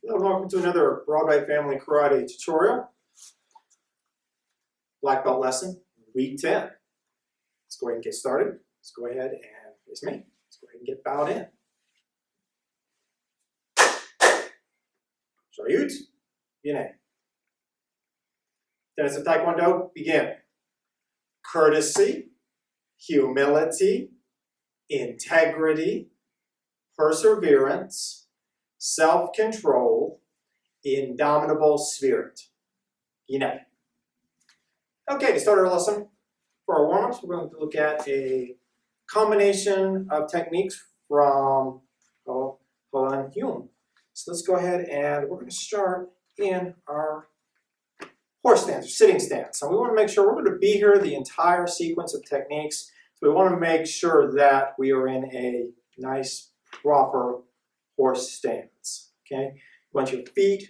Hello, welcome to another Broadway Family Karate tutorial. Black belt lesson, week 10. Let's go ahead and get started. Let's go ahead and face me. Let's go ahead and get bowed in. Harai-Uke, begin. Tenets of Taekwondo, begin. Courtesy, humility, integrity, perseverance, self-control, indomitable spirit. Begin. Okay, to start our lesson, for our warm-ups, we're going to look at a combination of techniques from Po-Eun Hyung. So let's go ahead and we're going to start in our horse stance, or sitting stance. So we want to make sure we're going to be here the entire sequence of techniques. So we want to make sure that we are in a nice, proper horse stance. Okay, you want your feet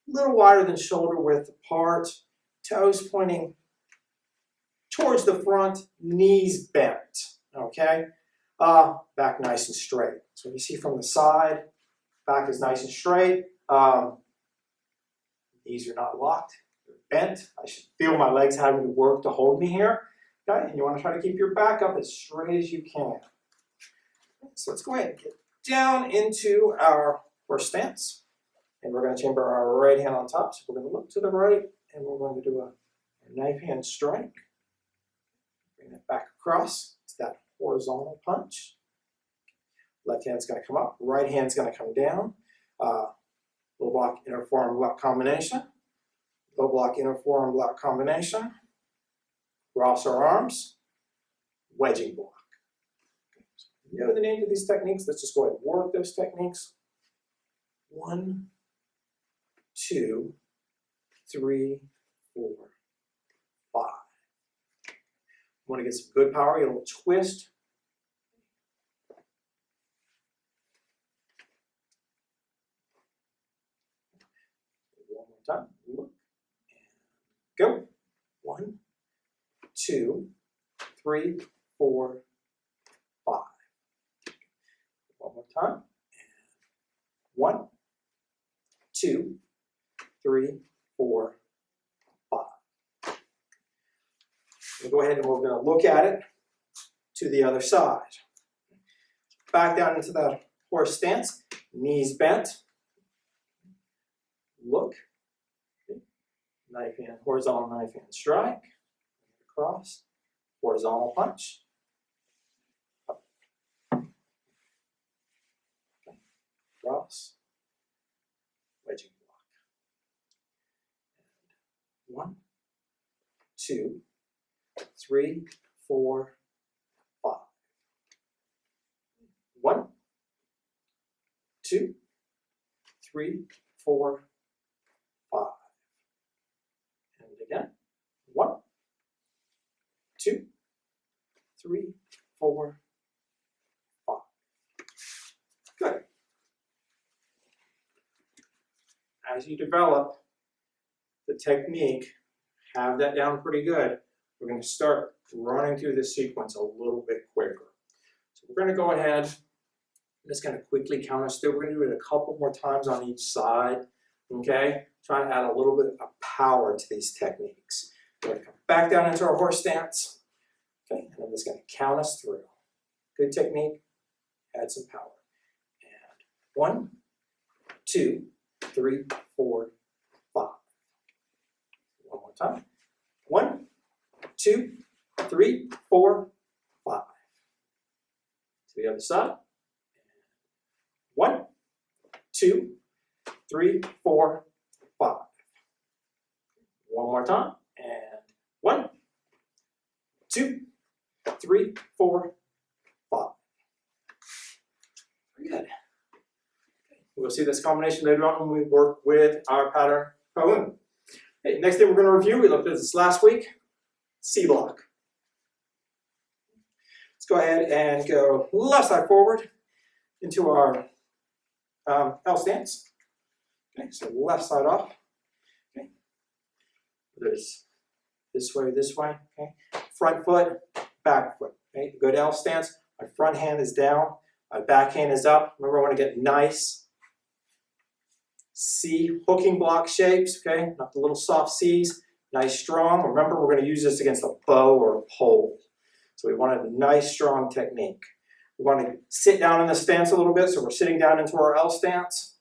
a little wider than shoulder width apart, toes pointing towards the front, knees bent. Okay, back nice and straight. So you see from the side, back is nice and straight. Knees are not locked, they're bent. I should feel my legs having to work to hold me here. Okay, and you want to try to keep your back up as straight as you can. So let's go ahead and get down into our horse stance. And we're going to chamber our right hand on top. So we're going to look to the right and we're going to do a knife hand strike. Bring that back across to that horizontal punch. Left hand's going to come up, right hand's going to come down. Low block, inner forearm block combination. Low block, inner forearm block combination. Cross our arms, wedging block. You know the name of these techniques. Let's just go ahead and work those techniques. 1, 2, 3, 4, 5. Want to get some good power, get a little twist. One more time. Look and go. 1, 2, 3, 4, 5. One more time. 1, 2, 3, 4, 5. We'll go ahead and we're going to look at it to the other side. Back down into that horse stance, knees bent. Look. Knife hand, horizontal knife hand strike. Across, horizontal punch. Up. Okay. Cross, wedging block. And 1, 2, 3, 4, 5. 1, 2, 3, 4, 5. And again. 1, 2, 3, 4, 5. Good. As you develop the technique, have that down pretty good, we're going to start running through this sequence a little bit quicker. So we're going to go ahead, I'm just going to quickly count us through. We're going to do it a couple more times on each side. Okay? Trying to add a little bit of power to these techniques. We're going to come back down into our horse stance. Okay, and I'm just going to count us through. Good technique, add some power. And 1, 2, 3, 4, 5. One more time. 1, 2, 3, 4, 5. To the other side. 1, 2, 3, 4, 5. One more time. And 1, 2, 3, 4, 5. Very good. We'll see this combination later on when we work with our pattern Po-Eun. Okay, next thing we're going to review, we looked at this last week, C block. Let's go ahead and go left side forward into our L stance. Okay, so left side off. Okay, there's this way, okay. Front foot, back foot. Okay, good L stance. My front hand is down, my back hand is up. Remember, I want to get nice, C hooking block shapes, okay? Not the little soft C's. Nice, strong. Remember, we're going to use this against a bow or a pole. So we want a nice, strong technique. We want to sit down in the stance a little bit, so we're sitting down into our L stance.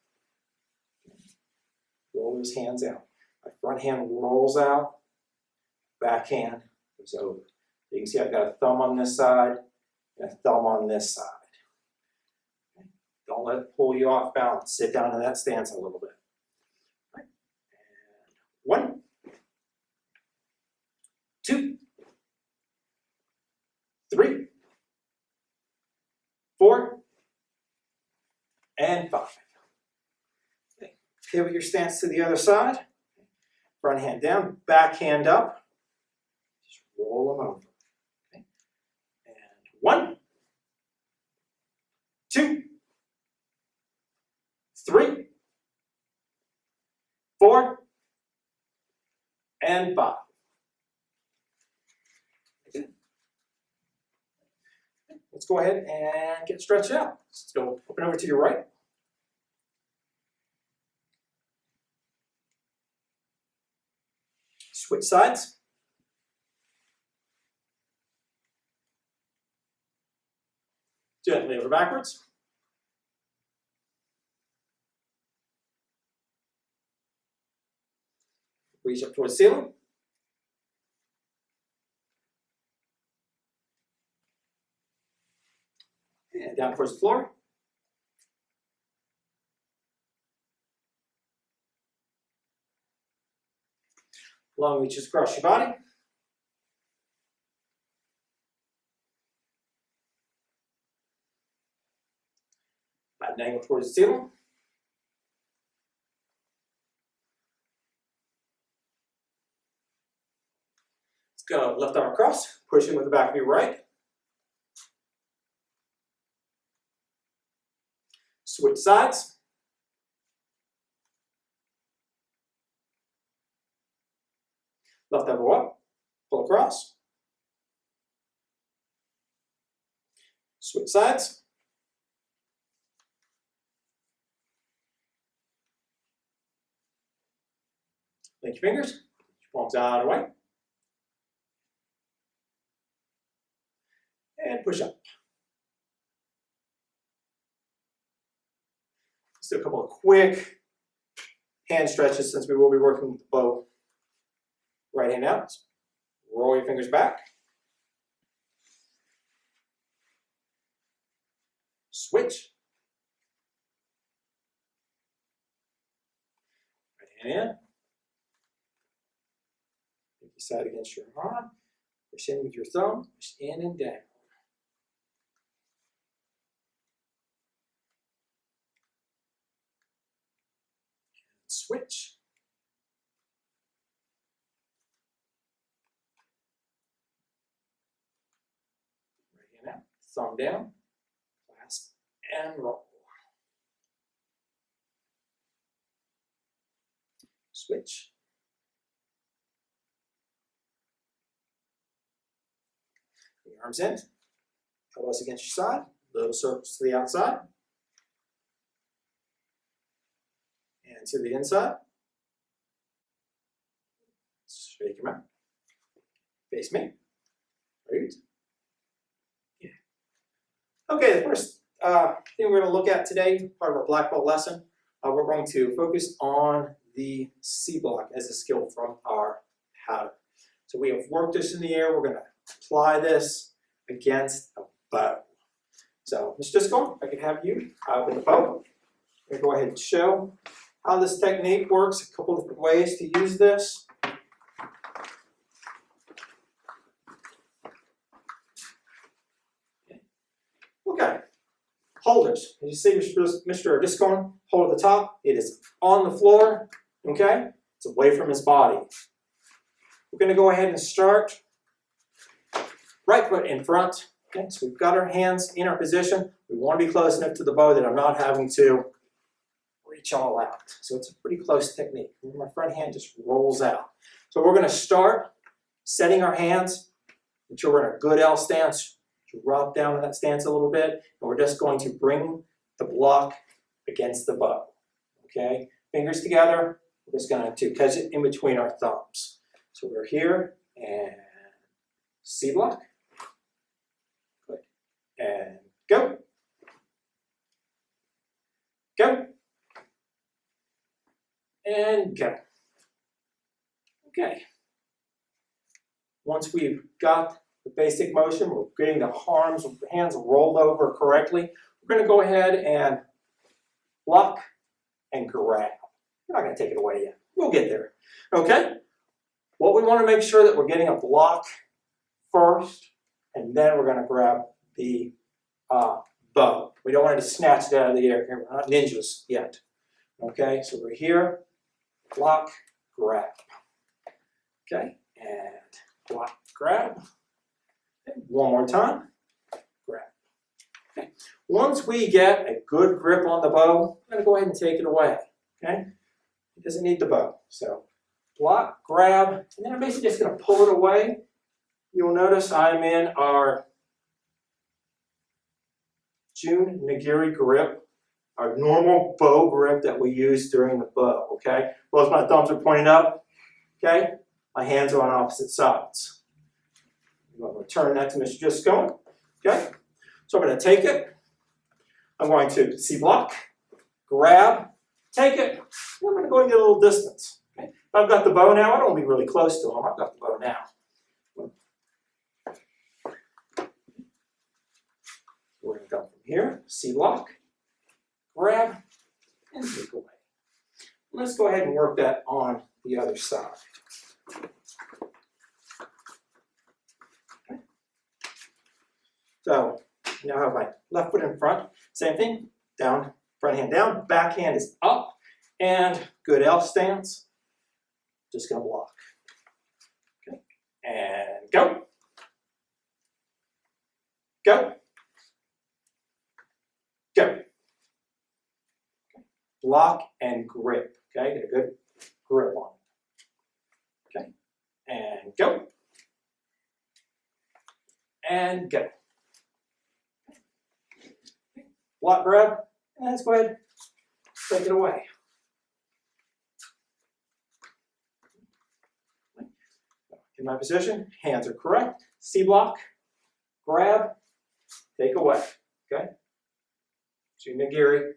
Roll those hands out. My front hand rolls out, back hand goes over. You can see I've got a thumb on this side and a thumb on this side. Okay. Don't let it pull you off balance. Sit down in that stance a little bit. Right. And 1, 2, 3, 4, and 5. Okay. Pivot your stance to the other side. Front hand down, back hand up. Just roll them over. Okay. And 1, 2, 3, 4, and 5. Okay. Let's go ahead and get stretched out. Let's go open over to your right. Switch sides. Gently over backwards. Reach up towards the ceiling. And down towards the floor. Long reaches across your body. At an angle towards the ceiling. Let's go left arm across, push in with the back of your right. Switch sides. Left elbow up, pull across. Switch sides. Link your fingers, palms out of the way. And push up. Let's do a couple of quick hand stretches since we will be working with the bow. Right hand out, roll your fingers back. Switch. Right hand in. Pinky side against your arm. Push in with your thumb, push in and down. And switch. Out, thumb down, clasp, and roll. Switch. Bring your arms in, elbows against your side, little circles to the outside, and to the inside. Shake them out. Face me. Right. Okay, the first thing we're going to look at today, part of our black belt lesson, we're going to focus on the C block as a skill from our pattern. So we have worked this in the air. We're going to apply this against a bow. So, Mr. Disco, if I could have you with the bow. I'm going to go ahead and show how this technique works, a couple different ways to use this. Okay, holders. As you see Mr. Discon hold at the top, it is on the floor, okay? It's away from his body. We're going to go ahead and start right foot in front. Okay, so we've got our hands in our position. We want to be close enough to the bow that I'm not having to reach all out. So it's a pretty close technique. My front hand just rolls out. So we're going to start setting our hands until we're in a good L stance. Drop down in that stance a little bit, and we're just going to bring the block against the bow. Okay? fingers together. We're just going to catch it in between our thumbs. So we're here and C block. Good. And go. Go. And go. Okay. Once we've got the basic motion, we're getting the hands rolled over correctly, we're going to go ahead and block and grab. We're not going to take it away yet. We'll get there. Okay? What we want to make sure that we're getting a block first, and then we're going to grab the bow. We don't want to snatch it out of the air. We're not ninjas yet. Okay? So we're here, block, grab. Okay? And block, grab. Okay. One more time, grab. Okay. Once we get a good grip on the bow, I'm going to go ahead and take it away. Okay? It doesn't need the bow. So block, grab, and then I'm basically just going to pull it away. You'll notice I'm in our Jun Nagiri grip, our normal bow grip that we use during the bow. Okay? Both my thumbs are pointing up. Okay? My hands are on opposite sides. I'm going to return that to Mr. Tsuke-Komi. Okay? So I'm going to take it. I'm going to C block, grab, take it. I'm going to go and get a little distance. Okay? If I've got the bow now, I don't want to be really close to him. I've got the bow now. We're going to go from here, C block, grab, and take away. Let's go ahead and work that on the other side. Okay. So now I have my left foot in front. Same thing, down, front hand down, back hand is up, and good L stance. Just gonna block. Okay, and go. Go. Go. Okay. Block and grip. Okay, get a good grip on it. Okay, and go. And go. Block, grab, and let's go ahead, take it away. In my position, hands are correct. C block, grab, take away. Okay? Nagiri,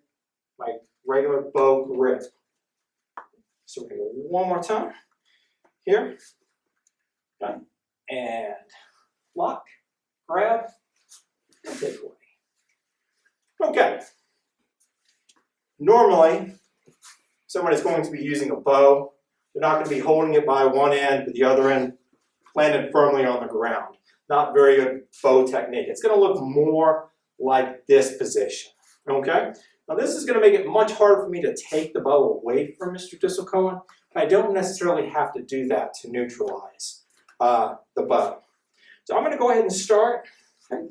my regular bow grip. So we're going to go one more time. Here. Okay? And block, grab, and take away. Okay. Normally, someone is going to be using a bow. They're not going to be holding it by one end with the other end planted firmly on the ground. Not very good bow technique. It's going to look more like this position. Okay? Now this is going to make it much harder for me to take the bow away from Mr. Tsuke-Komi. I don't necessarily have to do that to neutralize the bow. So I'm going to go ahead and start. Okay?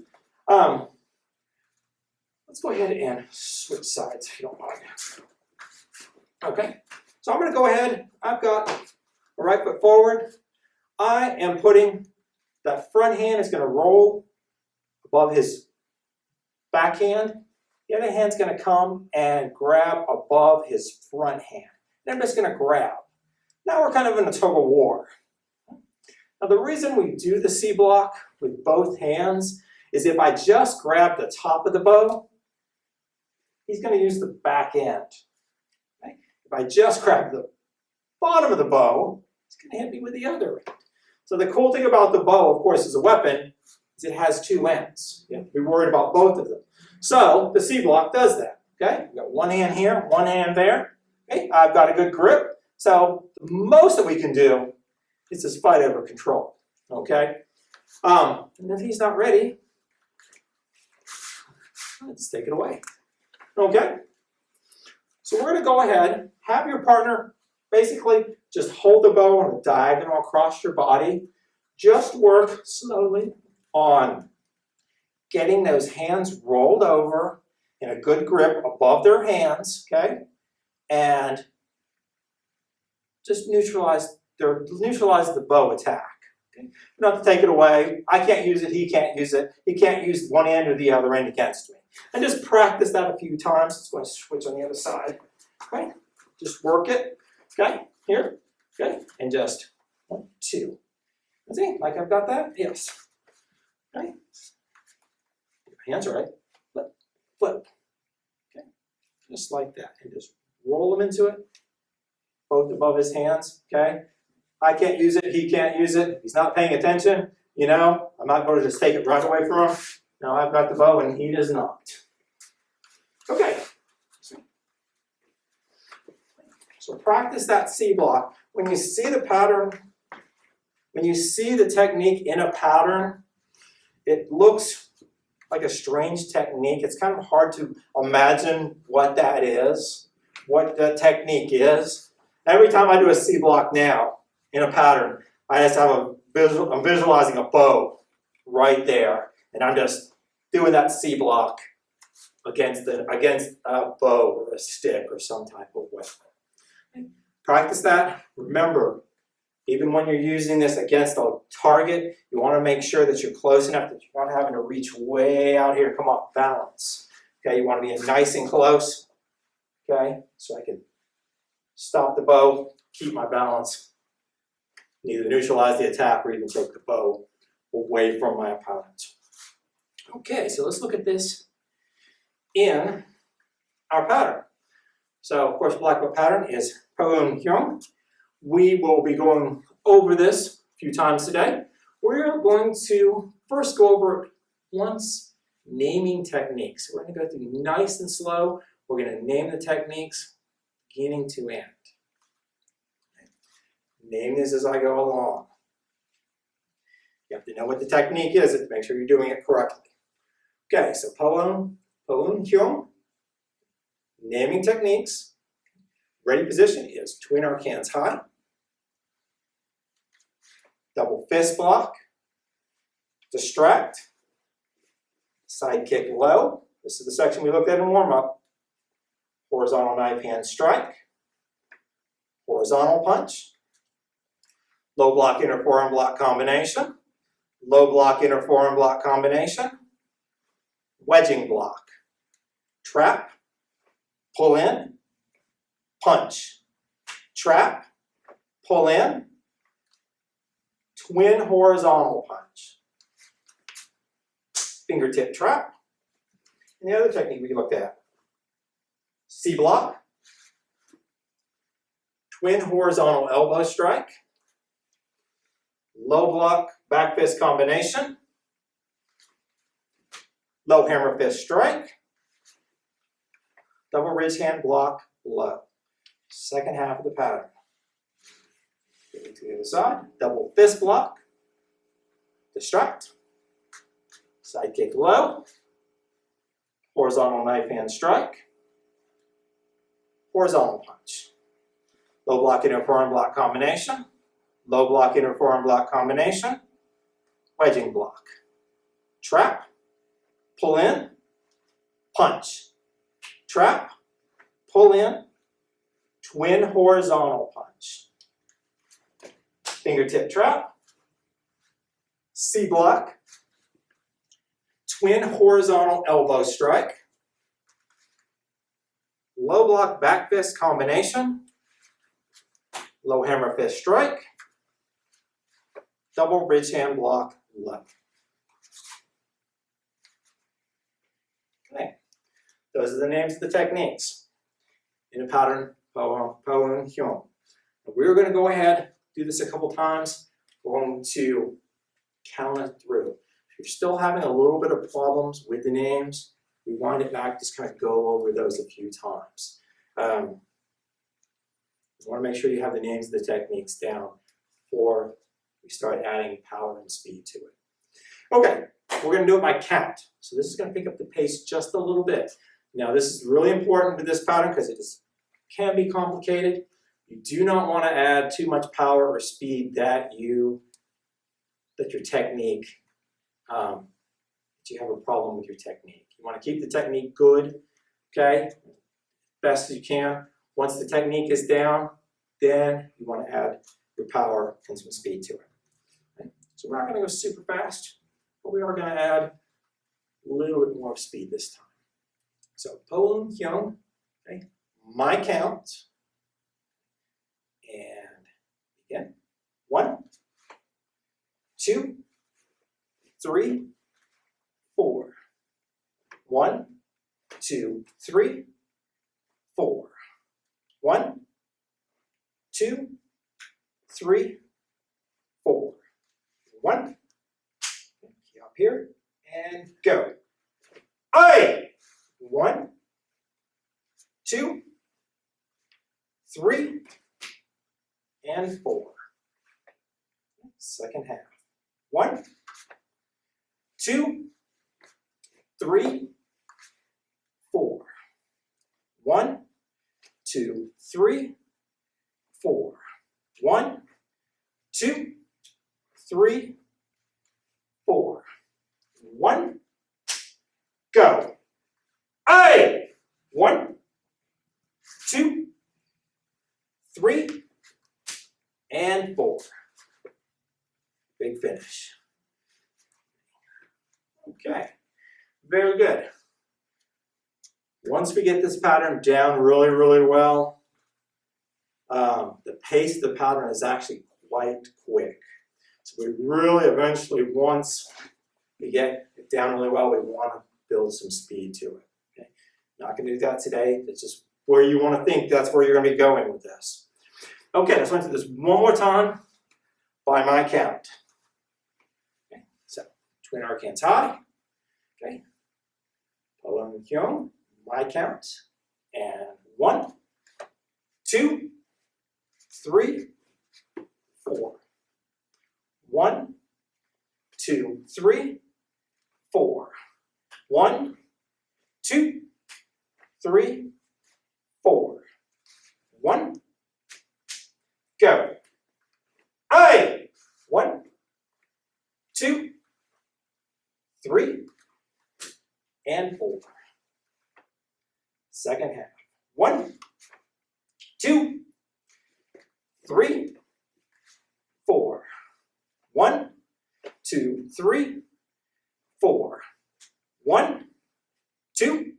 Let's go ahead and switch sides if you don't mind. Okay, so I'm going to go ahead. I've got the right foot forward. I am putting that front hand is going to roll above his backhand. The other hand's going to come and grab above his front hand. And I'm just going to grab. Now we're kind of in a tug of war. Now the reason we do the C block with both hands is if I just grab the top of the bow, he's going to use the back end. Okay? If I just grab the bottom of the bow, he's going to hit me with the other end. So the cool thing about the bow, of course, as a weapon, is it has two ends. You have to be worried about both of them. So the C block does that. Okay? We've got one hand here, one hand there. Okay? I've got a good grip. So the most that we can do is just fight over control. Okay? And if he's not ready, let's take it away. Okay? So we're going to go ahead, have your partner basically just hold the bow on a diagonal across your body. Just work slowly on getting those hands rolled over in a good grip above their hands, okay? And just neutralize the bow attack. Okay? Not to take it away. I can't use it, he can't use it. He can't use one end or the other end against me. And just practice that a few times. Let's go and switch on the other side. Okay? just work it, okay, here, okay, and just 1, 2. See, like I've got that? Yes. Okay. Hands right, flip, flip. Okay, just like that, and just roll them into it, both above his hands, okay? I can't use it, he can't use it, he's not paying attention, you know, I'm not going to just take it right away from him. Now I've got the bow and he does not. Okay. So practice that C block. When you see the pattern, when you see the technique in a pattern, it looks like a strange technique. It's kind of hard to imagine what that is, what the technique is. Every time I do a C block now in a pattern, I just have a visual, I'm visualizing a bow right there, and I'm just doing that C block against a bow or a stick or some type of weapon. Practice that. Remember, even when you're using this against a target, you want to make sure that you're close enough that you're not having to reach way out here. Come on, balance. Okay, you want to be nice and close. Okay, so I can stop the bow, keep my balance, neither neutralize the attack or even take the bow away from my opponent. Okay, so let's look at this in our pattern. So, of course, black belt pattern is Po-Eun Hyung. We will be going over this a few times today. We're going to first go over once naming techniques. We're going to go through nice and slow. We're going to name the techniques beginning to end. Name this as I go along. You have to know what the technique is to make sure you're doing it correctly. Okay, so Po-Eun Hyung. Naming techniques. Ready position is twin arc hands high. Double fist block. Distract. Side kick low. This is the section we looked at in warm up. Horizontal knife hand strike. Horizontal punch. Low block inner forearm block combination. Low block inner forearm block combination. Wedging block. Trap. Pull in. Punch. Trap. Pull in. Twin horizontal punch. Fingertip trap. And the other technique we looked at. C block. Twin horizontal elbow strike. Low block back fist combination. Low hammer fist strike. Double ridge hand block low. Second half of the pattern. Get to the other side. Double fist block. Distract. Side kick low. Horizontal knife hand strike. Horizontal punch. Low block inner forearm block combination. Low block inner forearm block combination. Wedging block. Trap. Pull in. Punch. Trap. Pull in. Twin horizontal punch. Fingertip trap. C block. Twin horizontal elbow strike. Low block back fist combination. Low hammer fist strike. Double ridge hand block low. Okay, those are the names of the techniques in a pattern, Po-Eun Hyung. We're going to go ahead, do this a couple times. We're going to count it through. If you're still having a little bit of problems with the names, rewind it back, just kind of go over those a few times. You want to make sure you have the names of the techniques down before we start adding power and speed to it. Okay, we're going to do it by count. So this is going to pick up the pace just a little bit. Now this is really important with this pattern because it can be complicated. You do not want to add too much power or speed that your technique, that you have a problem with your technique. You want to keep the technique good, okay, best as you can. Once the technique is down, then you want to add your power and some speed to it. Okay? So we're not going to go super fast, but we are going to add a little bit more speed this time. So Po-Eun Hyung, okay, my count, Again. 1, 2, 3, 4. 1, 2, 3, 4. 1, 2, 3, 4. 1. Key up here and go. Aye. 1, 2, 3, and 4. Second half. 1, 2, 3, 4. 1, 2, 3, 4. 1, 2, 3, 4. 1, go. Aye. 1, 2, 3, and 4. Big finish. Okay, very good. Once we get this pattern down really, really well, the pace of the pattern is actually quite quick. So we really eventually, once we get it down really well, we want to build some speed to it. Okay? Not going to do that today. It's just where you want to think that's where you're going to be going with this. Okay, let's run through this one more time by my count. Okay, so twin arc hands high. Okay, Po-Eun Hyung, my count, and 1, 2, 3, 4. 1, 2, 3, 4. 1, 2, 3, 4. 1, go. Aye. 1, 2, 3, and 4. Second half. 1, 2, 3, 4. 1, 2, 3, 4. 1, 2,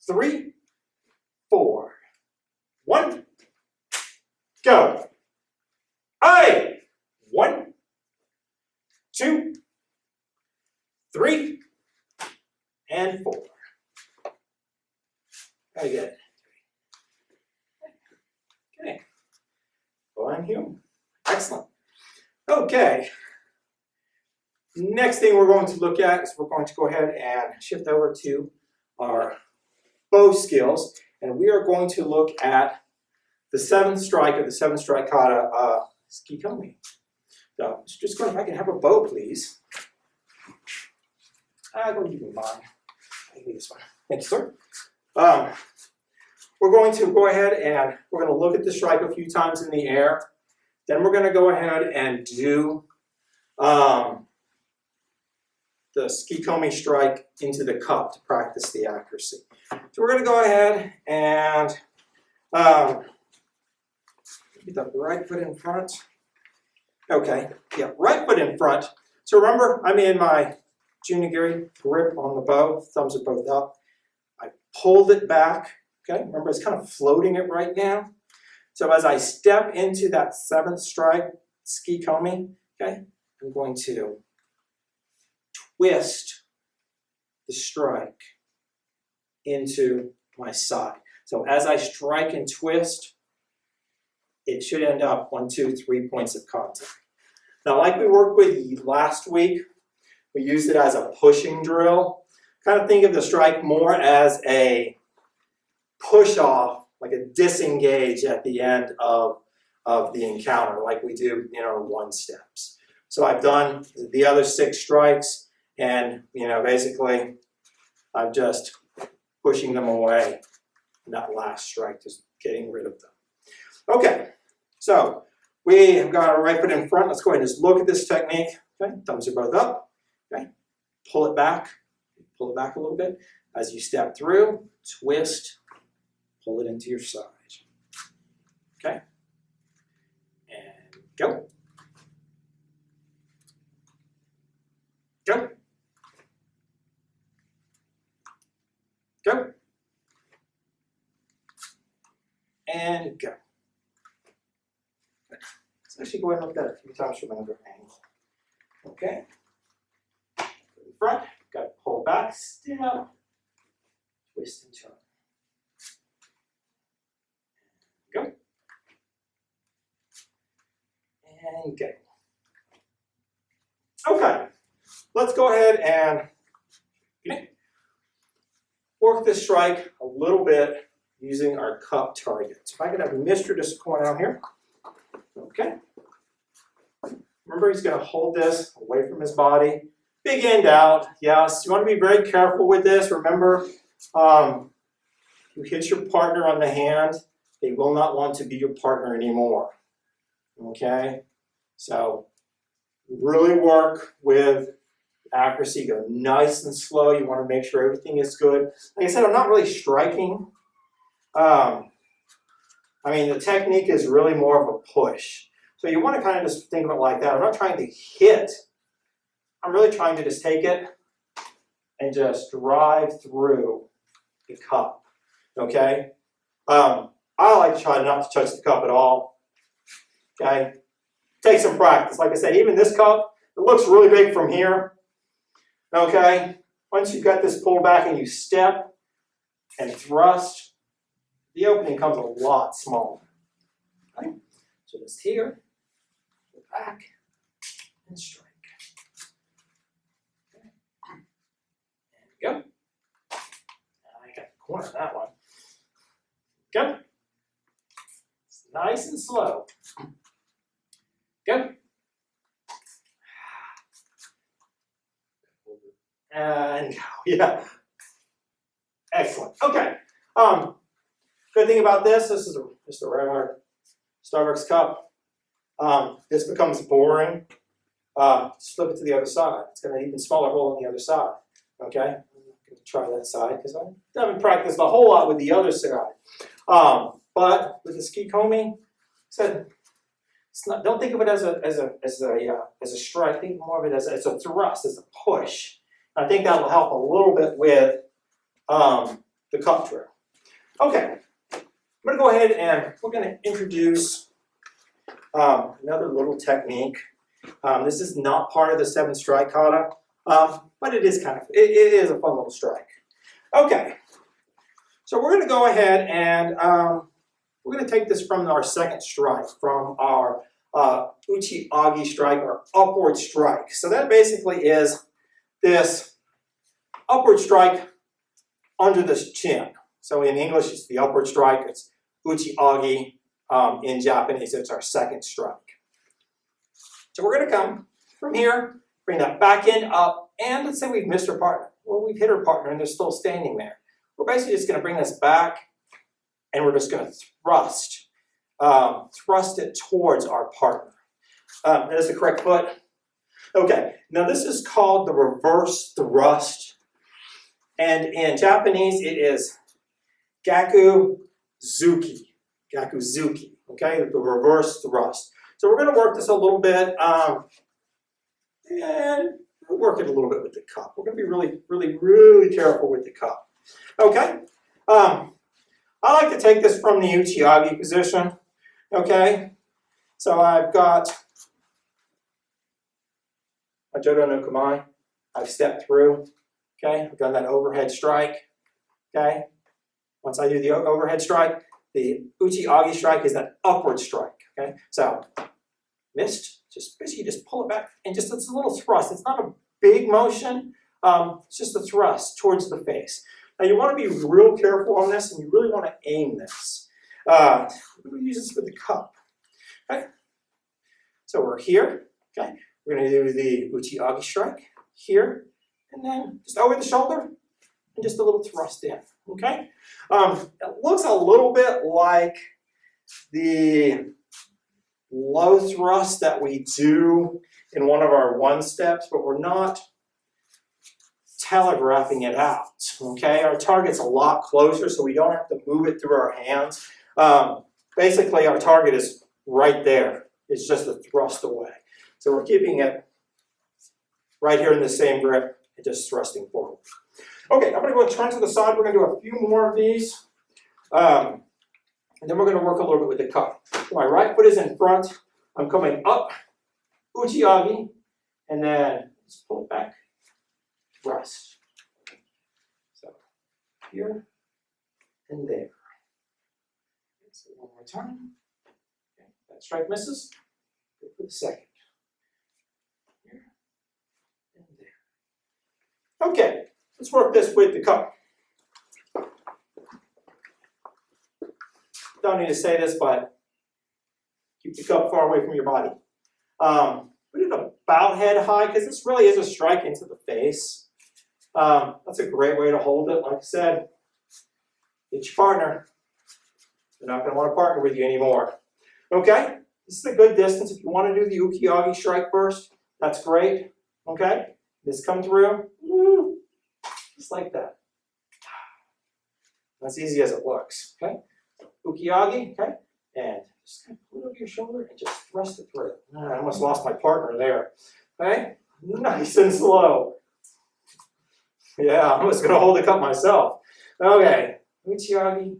3, 4. 1, go. Aye. 1, 2, 3, and 4. Very good. Okay. Po-Eun Hyung. Excellent. Okay. Next thing we're going to look at is we're going to go ahead and shift over to our bow skills, and we are going to look at the 7th strike of the 7th strike kata, Tsuke-Komi. So just go ahead, if I can have a bow, please. Go give me mine. I think this one. Thank you, sir. We're going to go ahead and we're going to look at the strike a few times in the air. Then we're going to go ahead and do the Tsuke-Komi strike into the cup to practice the accuracy. So we're going to go ahead and get the right foot in front. Okay, yeah, right foot in front. So remember, I'm in my Junigiri grip on the bow, thumbs are both up. I pulled it back, okay? Remember, it's kind of floating it right now. So as I step into that 7th strike, Tsuke-Komi, okay, I'm going to twist the strike into my side. So as I strike and twist, it should end up 1, 2, 3 points of contact. Now, like we worked with last week, we used it as a pushing drill. Kind of think of the strike more as a push off, like a disengage at the end of the encounter, like we do in our 1 steps. So I've done the other 6 strikes, and basically I'm just pushing them away in that last strike, just getting rid of them. Okay, so we have got our right foot in front. Let's go ahead and just look at this technique. Okay, thumbs are both up. Okay, pull it back a little bit. As you step through, twist, pull it into your side. Okay, and go. Go. Go. And go. Let's actually go ahead and look at that a few times from another angle. Okay. In front, got to pull back, step, twist and turn. Go. And go. Okay, let's go ahead and work this strike a little bit using our cup target. So if I could have Mr. just going out here. Okay. Remember, he's going to hold this away from his body. Big end out. Yes, you want to be very careful with this. Remember, you hit your partner on the hand, they will not want to be your partner anymore. Okay? So really work with accuracy. Go nice and slow. You want to make sure everything is good. Like I said, I'm not really striking. I mean, the technique is really more of a push. So you want to kind of just think of it like that. I'm not trying to hit. I'm really trying to just take it and just drive through the cup. Okay? I like to try not to touch the cup at all. Okay? Take some practice. Like I said, even this cup, it looks really big from here. Okay? Once you've got this pulled back and you step and thrust, the opening comes a lot smaller. Okay? So just here, go back, and strike. Okay. There we go. I got the corner of that one. Go. It's nice and slow. Go. And go. Yeah. Excellent. Okay. Good thing about this is just a regular Starbucks cup. This becomes boring. Just flip it to the other side. It's got an even smaller hole on the other side. Okay? I'm going to try that side because I haven't practiced a whole lot with the other side. But with the Tsuke-Komi, said it's not. Don't think of it as a strike. Think more of it as a thrust, as a push. I think that will help a little bit with the cup drill. Okay, I'm going to go ahead and we're going to introduce another little technique. This is not part of the 7 strike kata, but it is it is a fun little strike. Okay, so we're going to go ahead and we're going to take this from our second strike, from our Uchi-Age strike, or upward strike. So that basically is this upward strike under the chin. So in English, it's the upward strike. It's Uchi-Age. In Japanese, it's our second strike. So we're going to come from here, bring that back end up, and let's say we've missed our partner. Well, we've hit our partner and they're still standing there. We're basically just going to bring this back, and we're just going to thrust it towards our partner. There's the correct foot. Okay, now this is called the reverse thrust. And in Japanese, it is Gyaku-Zuki. Gyaku-Zuki, okay, the reverse thrust. So we're going to work this a little bit, and work it a little bit with the cup. We're going to be really careful with the cup. Okay, I like to take this from the Uchi-Age position. Okay, so I've got a Jodan-no-Kamae. I've stepped through. Okay, I've done that overhead strike. Okay, once I do the overhead strike, the Uchi-Age strike is that upward strike. Okay, so missed. Just basically just pull it back and just it's a little thrust. It's not a big motion. It's just a thrust towards the face. Now you want to be real careful on this, and you really want to aim this. We're going to use this with the cup. Okay, so we're here. Okay, we're going to do the Uchi-Age strike here, and then just over the shoulder, and just a little thrust in. Okay, it looks a little bit like the low thrust that we do in one of our one steps, but we're not telegraphing it out. Okay, our target's a lot closer, so we don't have to move it through our hands. Basically, our target is right there. It's just a thrust away. So we're keeping it right here in the same grip and just thrusting forward. Okay, I'm going to go and turn to the side. We're going to do a few more of these. And then we're going to work a little bit with the cup. So my right foot is in front. I'm coming up, Uchi-Age, and then just pull it back, thrust. So here and there. So one more time. Okay, that strike misses. Go for the second. Here and there. Okay, let's work this with the cup. Don't need to say this, but keep the cup far away from your body. Put it about head high, because this really is a strike into the face. That's a great way to hold it. Like I said, get your partner. They're not going to want to partner with you anymore. Okay? This is a good distance. If you want to do the Uchi-Age strike first, that's great. Okay? Just come through. Woo, just like that. As easy as it looks. Okay? Uchi-Age, okay? And just kind of put it over your shoulder and just thrust it through. I almost lost my partner there. Okay? Nice and slow. Yeah, I'm just going to hold the cup myself. Okay. Uchi-Age.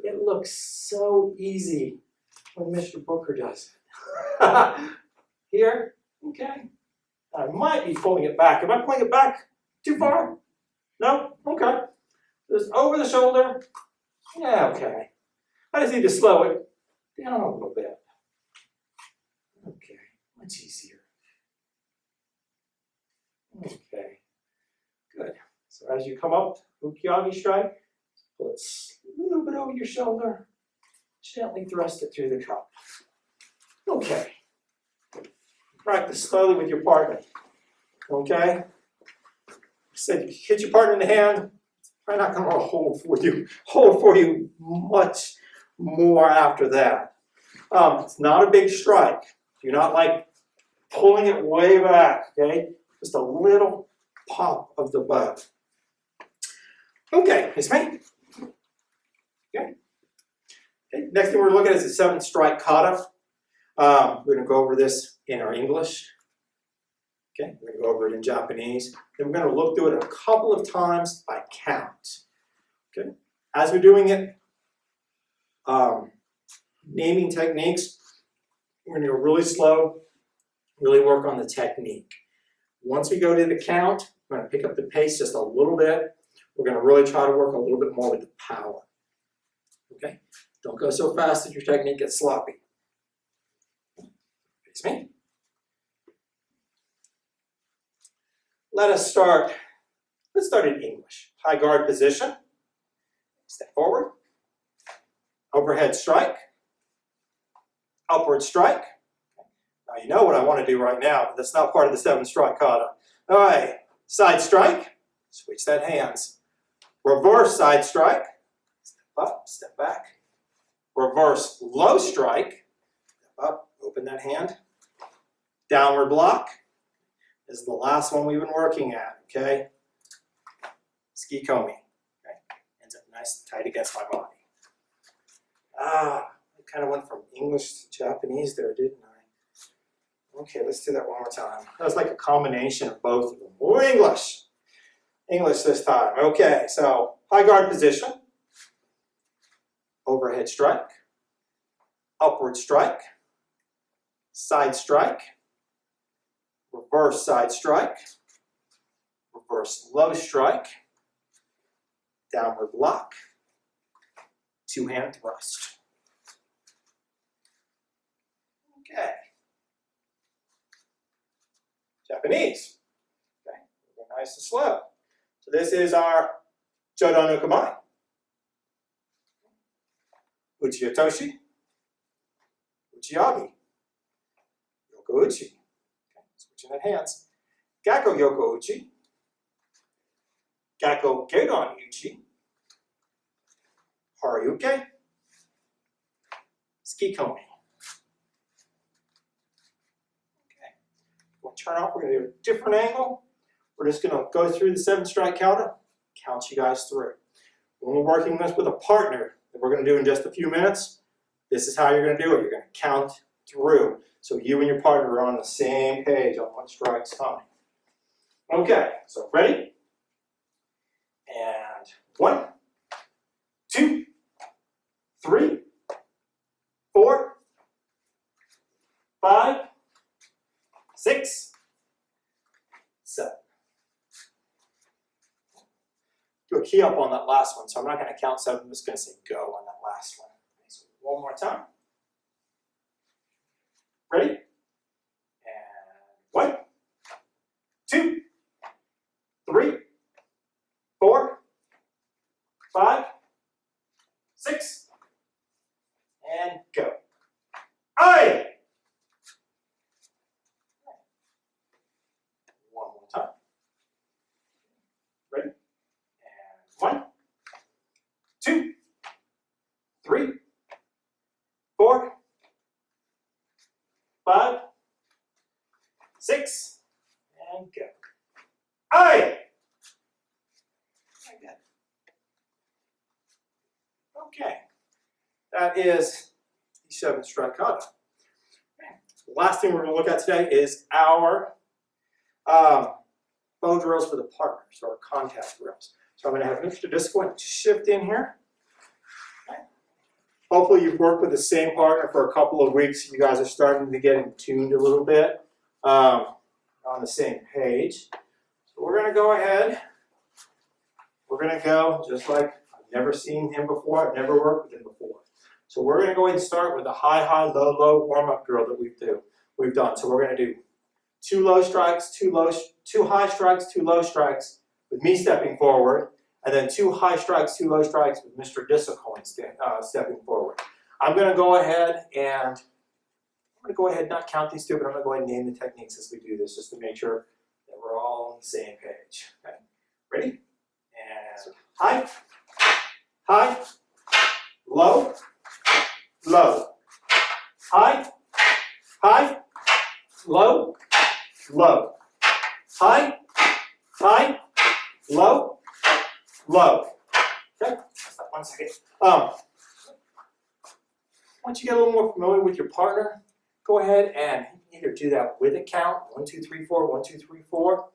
It looks so easy when Mr. Booker does it. Here. Okay. I might be pulling it back. Am I pulling it back too far? No? Okay. Just over the shoulder. Yeah, okay. I just need to slow it down a little bit. Okay, much easier. Okay, good. So as you come up, Uchi-Age strike, pull it a little bit over your shoulder, gently thrust it through the cup. Okay. Practice slowly with your partner. Okay? I said, you hit your partner in the hand, I'm not going to hold for you much more after that. It's not a big strike. You're not like pulling it way back, okay? Just a little pop of the bow. Okay, it's me. Okay. Next thing we're looking at is the 7th strike kata. We're going to go over this in our English. Okay, we're going to go over it in Japanese. Then we're going to look through it a couple of times by count. Okay, as we're doing it, naming techniques, we're going to go really slow, really work on the technique. Once we go to the count, we're going to pick up the pace just a little bit. We're going to really try to work a little bit more with the power. Okay, don't go so fast that your technique gets sloppy. Face me. Let's start in English. High guard position. Step forward. Overhead strike. Upward strike. Now you know what I want to do right now, but that's not part of the 7th strike kata. All right, side strike. Switch that hands. Reverse side strike. Step up, step back. Reverse low strike. Step up, open that hand. Downward block. This is the last one we've been working at, okay? Tsuke-Komi, okay? Ends up nice and tight against my body. I kind of went from English to Japanese there, didn't I? Okay, let's do that one more time. That was like a combination of both of them. Oh, English. English this time. Okay, so high guard position. Overhead strike. Upward strike. Side strike. Reverse side strike, reverse low strike, downward block, 2-hand thrust. Okay. Japanese. Okay, nice and slow. So this is our Jodan-no-Kamae. Uchi-Otoshi, Uchi-Age, Gyaku-Uchi. Switching at hands. Gyaku-Yoko-Uchi. Gyaku-Gedan-Uchi. Harai-Uke. Tsuke-Komi. Okay. We'll turn off. We're going to do a different angle. We're just going to go through the 7th strike kata. Count you guys through. When we're working this with a partner that we're going to do in just a few minutes, this is how you're going to do it. You're going to count through. So you and your partner are on the same page on what strike's coming. Okay, so ready? And 1, 2, 3, 4, 5, 6, 7. Do a key up on that last one, so I'm not going to count 7, I'm just going to say go on that last one. So one more time. Ready? And 1, 2, 3, 4, 5, 6, and go. Aye! One more time. Ready? And 1, 2, 3, 4, 5, 6, and go. Aye! Okay, that is the 7th Strike Kata. The last thing we're going to look at today is our bow drills for the partners, or contact drills. So I'm going to have Mr. Just go and shift in here. Okay. Hopefully you've worked with the same partner for a couple of weeks. You guys are starting to get in tuned a little bit on the same page. So we're going to go ahead. We're going to go just like I've never seen him before. I've never worked with him before. So we're going to go ahead and start with a high, high, low, low warm-up drill that we've done. So we're going to do 2 low strikes, 2 high strikes, 2 low strikes with me stepping forward, and then 2 high strikes, 2 low strikes with Mr. Tsuke-Komi stepping forward. I'm going to go ahead and not count these 2, but I'm going to go ahead and name the techniques as we do this, just to make sure that we're all on the same page. Okay, ready? And high, high, low, low, high, high, low, low, high, high, low, low. Okay, stop 1 second. Once you get a little more familiar with your partner, go ahead and either do that with a count, 1, 2, 3, 4, 1, 2, 3, 4,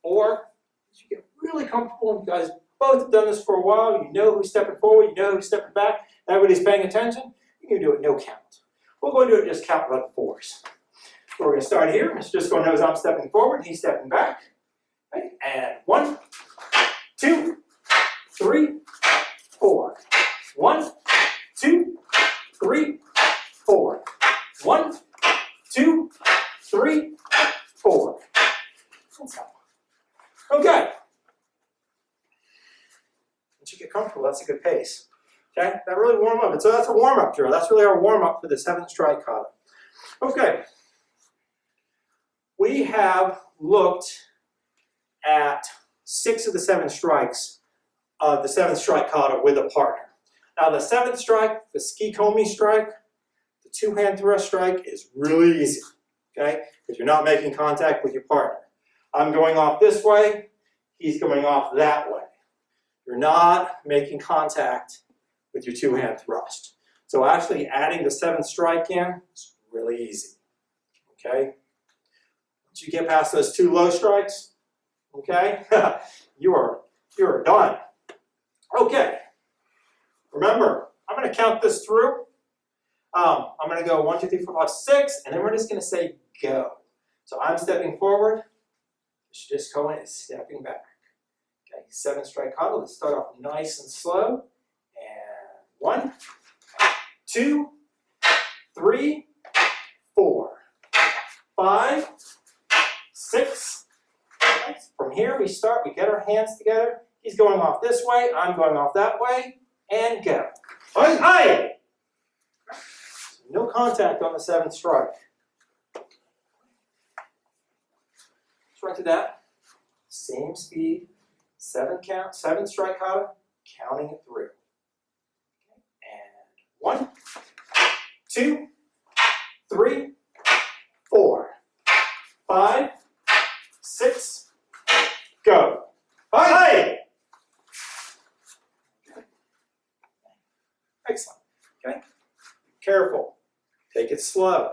or as you get really comfortable, and you guys both have done this for a while, you know who's stepping forward, you know who's stepping back, everybody's paying attention, you can do it no count. We're going to do it just count by the 4s. So we're going to start here. Mr. Disco knows I'm stepping forward, he's stepping back. Okay. And 1, 2, 3, 4. 1, 2, 3, 4. 1, 2, 3, 4. Okay. Once you get comfortable, that's a good pace. Okay, that really warm up. So that's a warm-up drill. That's really our warm-up for the 7th Strike Kata. Okay. We have looked at 6 of the 7 strikes of the 7th Strike Kata with a partner. Now the 7th strike, the Tsuke-Komi strike, the 2-hand thrust strike is really easy, okay? Because you're not making contact with your partner. I'm going off this way, he's going off that way. You're not making contact with your 2-hand thrust. So actually adding the 7th strike in is really easy, okay? Once you get past those 2 low strikes, okay, you're done. Okay, remember, I'm going to count this through. I'm going to go 1, 2, 3, 4, 5, 6, and then we're just going to say go. So I'm stepping forward, just going and stepping back. Okay, 7th Strike Kata. Let's start off nice and slow. And 1, 2, 3, 4, 5, 6. Okay. From here we start, we get our hands together. He's going off this way, I'm going off that way, and go. Aye! No contact on the 7th strike. Let's run to that. Same speed, 7 count, 7th Strike Kata, counting it through. And 1, 2, 3, 4, 5, 6, go. Aye! Excellent. Okay. Careful. Take it slow.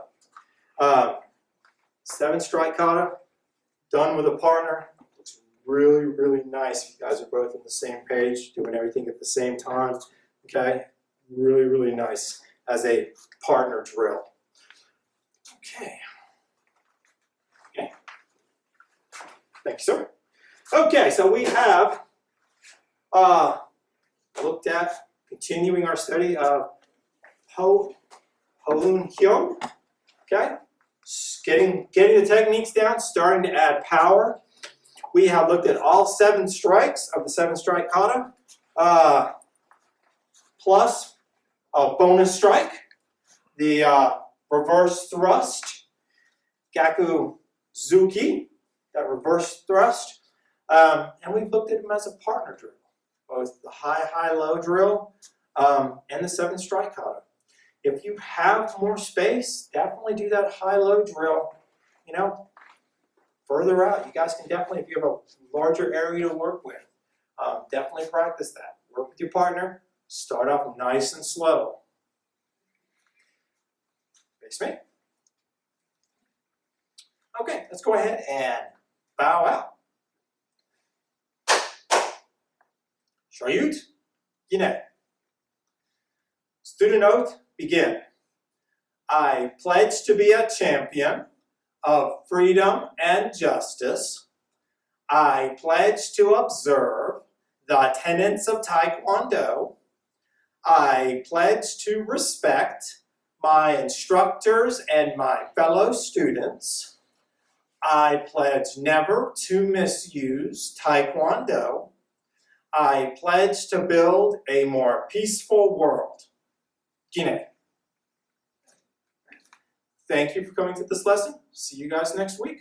7th Strike Kata, done with a partner. Looks really, really nice. You guys are both on the same page, doing everything at the same time. Okay. Really, really nice. as a partner drill. Okay. Okay. Thank you, sir. Okay, so we have looked at continuing our study of Po-Eun Hyung. Okay, getting the techniques down, starting to add power. We have looked at all 7 strikes of the 7 strike kata, plus a bonus strike, the reverse thrust, Gyaku-Zuki, that reverse thrust, and we've looked at them as a partner drill, both the high-low drill and the 7 strike kata. If you have more space, definitely do that high-low drill, you know, further out. You guys can definitely, if you have a larger area to work with, definitely practice that. Work with your partner, start off nice and slow. Face me. Okay, let's go ahead and bow out. Shoryut, Gine. Student oath, begin. I pledge to be a champion of freedom and justice. I pledge to observe the tenets of Taekwondo. I pledge to respect my instructors and my fellow students. I pledge never to misuse Taekwondo. I pledge to build a more peaceful world. Gine. Thank you for coming to this lesson. See you guys next week.